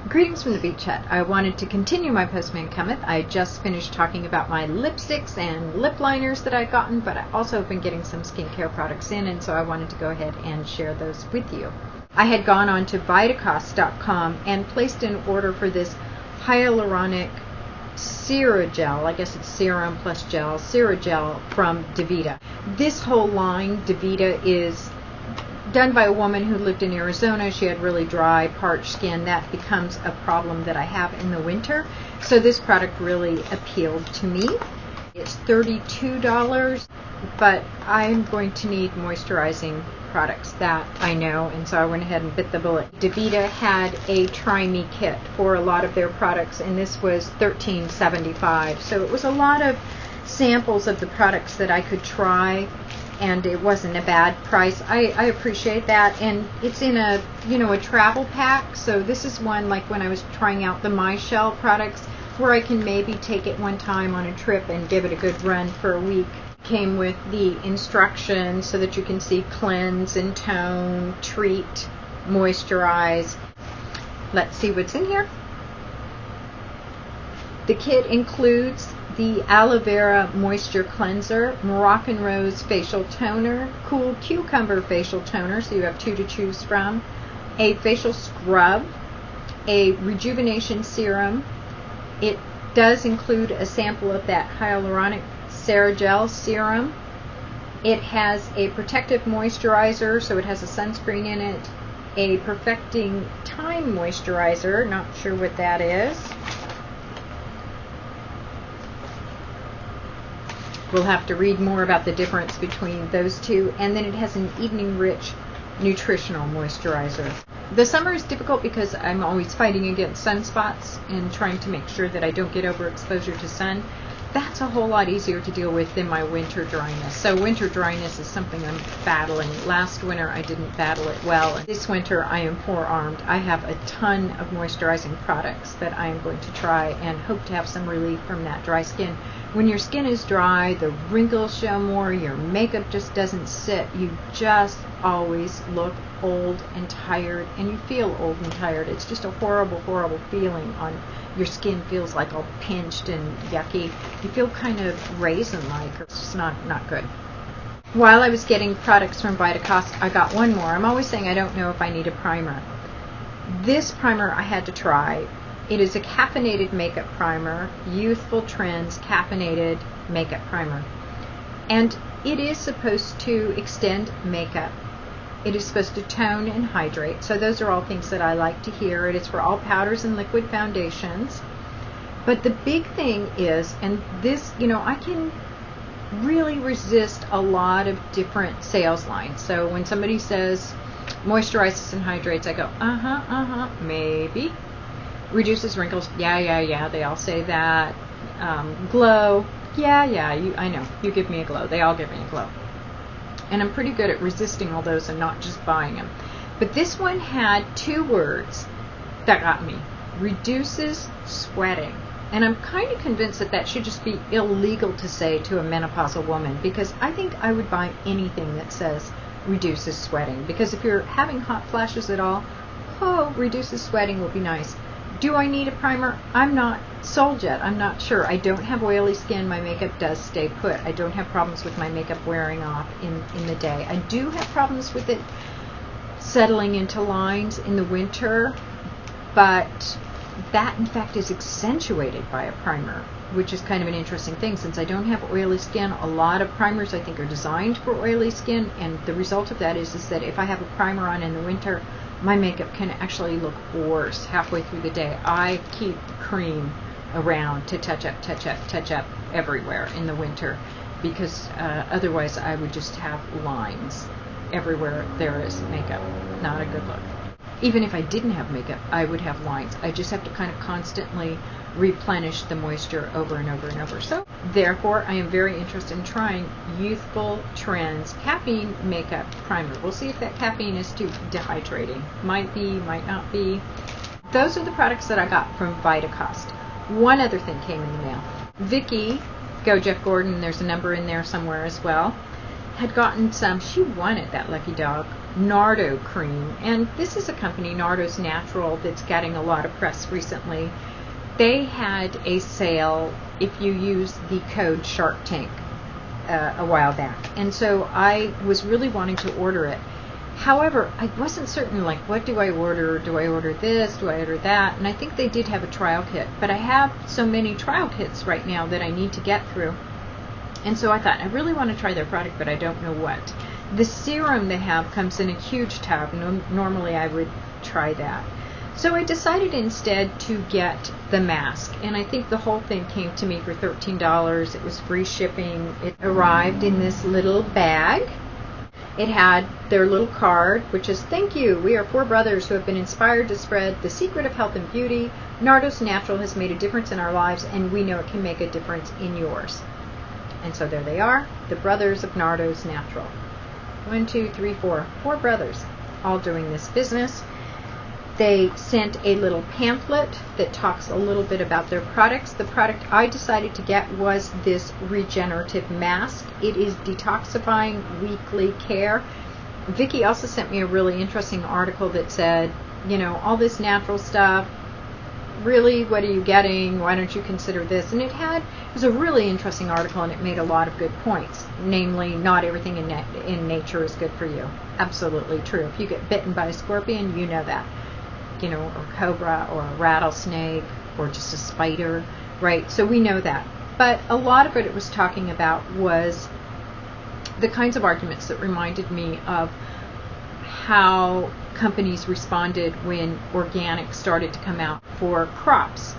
Greetings from the beach hut. I wanted to continue my Postman Cometh. I just finished talking about my lipsticks and lip liners that I've gotten, but I also have been getting some skincare products in, and so I wanted to go ahead and share those with you. I had gone on to Vitacost.com and placed an order for this Hyaluronic Serugel. I guess it's serum plus gel, Serugel from DeVita. This whole line, DeVita, is done by a woman who lived in Arizona. She had really dry, parched skin. That becomes a problem that I have in the winter. So this product really appealed to me. It's $32, but I'm going to need moisturizing products, that I know, and so I went ahead and bit the bullet. DeVita had a Try Me kit for a lot of their products, and this was $13.75. So it was a lot of samples of the products that I could try, and it wasn't a bad price. I appreciate that, and it's in a a travel pack. So this is one, like when I was trying out the My Shell products, where I can maybe take it one time on a trip and give it a good run for a week. Came with the instructions so that you can see cleanse and tone, treat, moisturize. Let's see what's in here. The kit includes the Aloe Vera Moisture Cleanser, Moroccan Rose Facial Toner, Cool Cucumber Facial Toner, so you have two to choose from, a facial scrub, a rejuvenation serum. It does include a sample of that Hyaluronic Serugel serum. It has a protective moisturizer, so it has a sunscreen in it, a Perfecting Time moisturizer, not sure what that is. We'll have to read more about the difference between those two. And then it has an Evening Rich nutritional moisturizer. The summer is difficult because I'm always fighting against sunspots and trying to make sure that I don't get overexposure to sun. That's a whole lot easier to deal with than my winter dryness. So winter dryness is something I'm battling. Last winter I didn't battle it well. This winter I am forearmed. I have a ton of moisturizing products that I am going to try and hope to have some relief from that dry skin. When your skin is dry, the wrinkles show more, your makeup just doesn't sit. You just always look old and tired, and you feel old and tired. It's just a horrible, horrible feeling. Your skin feels like all pinched and yucky. You feel kind of raisin-like. It's just not good. While I was getting products from Vitacost, I got one more. I'm always saying I don't know if I need a primer. This primer I had to try. It is a caffeinated makeup primer, Youthful Trends Caffeinated Makeup Primer. And it is supposed to extend makeup. It is supposed to tone and hydrate. So those are all things that I like to hear. It is for all powders and liquid foundations. But the big thing is, and this, I can really resist a lot of different sales lines. So when somebody says moisturizes and hydrates, I go, maybe. Reduces wrinkles, yeah, they all say that. Glow, I know, you give me a glow. They all give me a glow. And I'm pretty good at resisting all those and not just buying them. But this one had two words that got me. Reduces sweating. And I'm kind of convinced that that should just be illegal to say to a menopausal woman, because I think I would buy anything that says reduces sweating. Because if you're having hot flashes at all, reduces sweating will be nice. Do I need a primer? I'm not sold yet. I'm not sure. I don't have oily skin. My makeup does stay put. I don't have problems with my makeup wearing off in the day. I do have problems with it settling into lines in the winter, but that in fact is accentuated by a primer, which is kind of an interesting thing. Since I don't have oily skin, a lot of primers I think are designed for oily skin, and the result of that is that if I have a primer on in the winter, my makeup can actually look worse halfway through the day. I keep cream around to touch up everywhere in the winter, because otherwise I would just have lines everywhere there is makeup. Not a good look. Even if I didn't have makeup, I would have lines. I just have to kind of constantly replenish the moisture over and over and over. So therefore, I am very interested in trying Youthful Trends Caffeine Makeup Primer. We'll see if that caffeine is too dehydrating. Might be, might not be. Those are the products that I got from Vitacost. One other thing came in the mail. Vicky, go Jeff Gordon, there's a number in there somewhere as well, had gotten some, she wanted that lucky dog, Nardo cream. And this is a company, Nardo's Natural, that's getting a lot of press recently. They had a sale if you use the code Shark Tank a while back. And so I was really wanting to order it. However, I wasn't certain, like, what do I order? Do I order this? Do I order that? And I think they did have a trial kit. But I have so many trial kits right now that I need to get through. And so I thought, I really want to try their product, but I don't know what. The serum they have comes in a huge tub. Normally I would try that. So I decided instead to get the mask. And I think the whole thing came to me for $13. It was free shipping. It arrived in this little bag. It had their little card, which is, "Thank you. We are 4 brothers who have been inspired to spread the secret of health and beauty. Nardo's Natural has made a difference in our lives, and we know it can make a difference in yours." And so there they are, the brothers of Nardo's Natural. 1, 2, 3, 4. 4 brothers, all doing this business. They sent a little pamphlet that talks a little bit about their products. The product I decided to get was this Regenerative mask. It is detoxifying weekly care. Vicki also sent me a really interesting article that said, you know, all this natural stuff, really, what are you getting? Why don't you consider this? And it was a really interesting article, and it made a lot of good points. Namely, not everything in nature is good for you. Absolutely true. If you get bitten by a scorpion, you know that. You know, or cobra, or a rattlesnake, or just a spider, right? So we know that. But a lot of what it was talking about was the kinds of arguments that reminded me of how companies responded when organic started to come out for crops.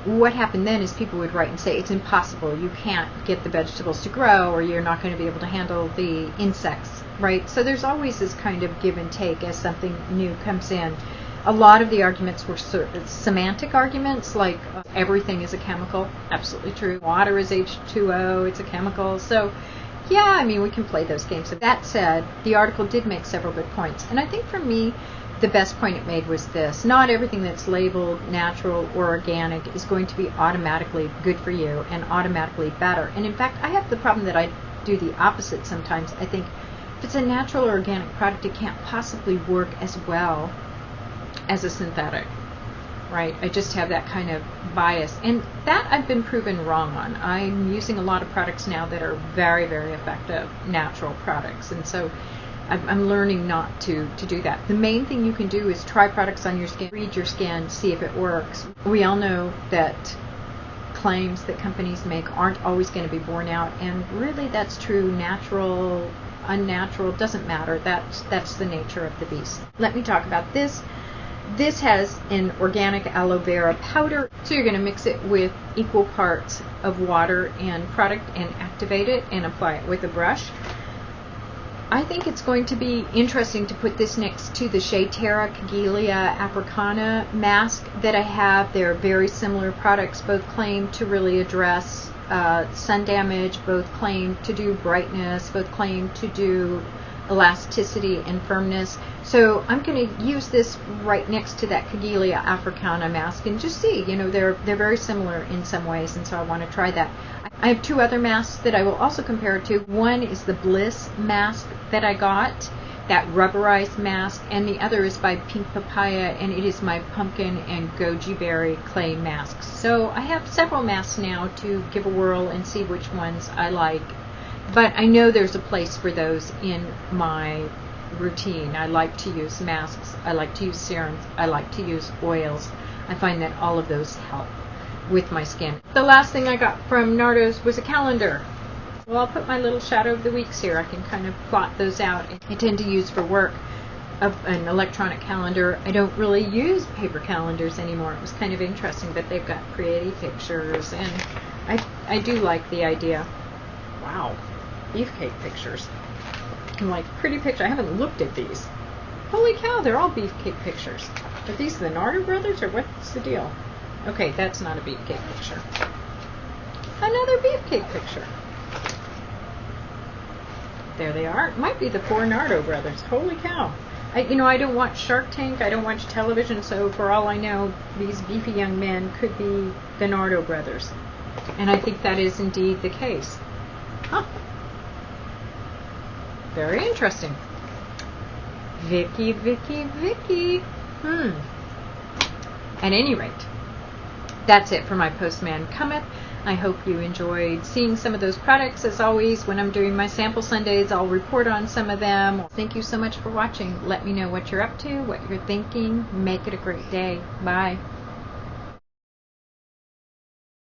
What happened then is people would write and say, it's impossible, you can't get the vegetables to grow, or you're not going to be able to handle the insects, right? So there's always this kind of give and take as something new comes in. A lot of the arguments were semantic arguments, like everything is a chemical. Absolutely true. Water is H2O, it's a chemical. So, yeah, I mean, we can play those games. That said, the article did make several good points. And I think for me, the best point it made was this. Not everything that's labeled natural or organic is going to be automatically good for you and automatically better. And in fact, I have the problem that I do the opposite sometimes. I think if it's a natural or organic product, it can't possibly work as well as a synthetic, right? I just have that kind of bias, and that I've been proven wrong on. I'm using a lot of products now that are very, very effective natural products, and so I'm learning not to do that. The main thing you can do is try products on your skin, read your skin, see if it works. We all know that claims that companies make aren't always going to be borne out, and really that's true. Natural, unnatural, doesn't matter. That's the nature of the beast. Let me talk about this. This has an organic aloe vera powder, so you're going to mix it with equal parts of water and product and activate it and apply it with a brush. I think it's going to be interesting to put this next to the Shea Terra Camellia Africana mask that I have. They're very similar products, both claim to really address sun damage, both claim to do brightness, both claim to do elasticity and firmness. So I'm going to use this right next to that Camellia Africana mask and just see, you know, they're very similar in some ways, and so I want to try that. I have 2 other masks that I will also compare it to. One is the Bliss mask that I got, that rubberized mask, and the other is by Pink Papaya, and it is my pumpkin and goji berry clay masks. So I have several masks now to give a whirl and see which ones I like. But I know there's a place for those in my routine. I like to use masks. I like to use serums. I like to use oils. I find that all of those help with my skin. The last thing I got from Nardo's was a calendar. Well, I'll put my little shadow of the weeks here. I can kind of plot those out. I tend to use for work an electronic calendar. I don't really use paper calendars anymore. It was kind of interesting, but they've got pretty pictures, and I do like the idea. Wow. Beefcake pictures. I'm like, pretty picture. I haven't looked at these. Holy cow, they're all beefcake pictures. Are these the Nardo brothers, or what's the deal? Okay, that's not a beefcake picture. Another beefcake picture. There they are. It might be the 4 Nardo brothers. Holy cow. I don't watch Shark Tank. I don't watch television, so for all I know, these beefy young men could be the Nardo brothers. And I think that is indeed the case. Huh. Very interesting. Vicky. At any rate, that's it for my Postman Cometh. I hope you enjoyed seeing some of those products. As always, when I'm doing my sample Sundays, I'll report on some of them. Thank you so much for watching. Let me know what you're up to, what you're thinking. Make it a great day. Bye.